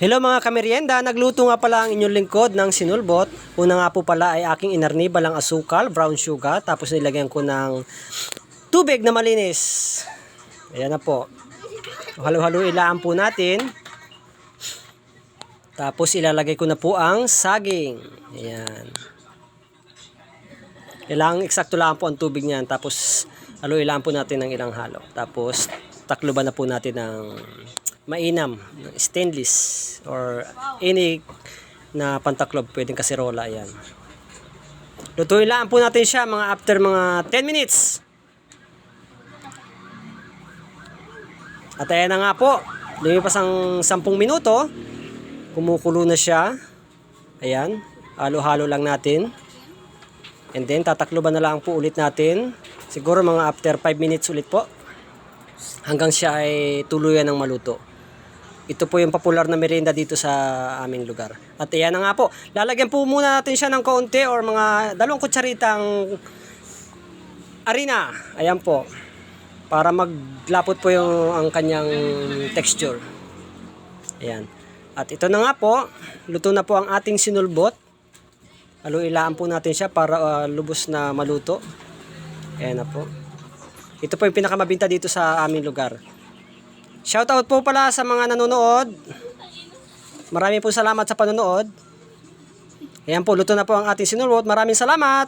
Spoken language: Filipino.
Hello mga kamerienda, nagluto nga pala ang inyong lingkod ng sinulbot. Una nga po pala ay aking inarniba lang asukal, brown sugar, tapos nilagyan ko ng tubig na malinis. Ayan na po. Halo-halo ilaan po natin. Tapos ilalagay ko na po ang saging. Ayan. Kailangan eksakto lang po ang tubig niyan. Tapos halo ilaan po natin ng ilang halo. Tapos takloban na po natin ng mainam, stainless or any na pantaklob, pwedeng kaserola. Ayan. Lutuin lang po natin siya mga after mga 10 minutes. At ayan na nga po, lumipas ang 10 minuto, kumukulo na siya. Ayan, halo-halo lang natin. And then tatakloban na lang po ulit natin. Siguro mga after 5 minutes ulit po, hanggang siya ay tuluyan ng maluto. Ito po yung popular na merienda dito sa aming lugar. At ayan na nga po. Lalagyan po muna natin siya ng kaunti or mga 2 kutsaritang harina. Ayan po. Para maglapot po yung ang kanyang texture. Ayan. At ito na nga po. Luto na po ang ating sinulbot. Halo-ilaan po natin siya para lubos na maluto. Ayan na po. Ito po yung pinakamabinta dito sa aming lugar. Shoutout po pala sa mga nanonood. Maraming po salamat sa panonood. Ayan po, luto na po ang ating sinulbot. Maraming salamat.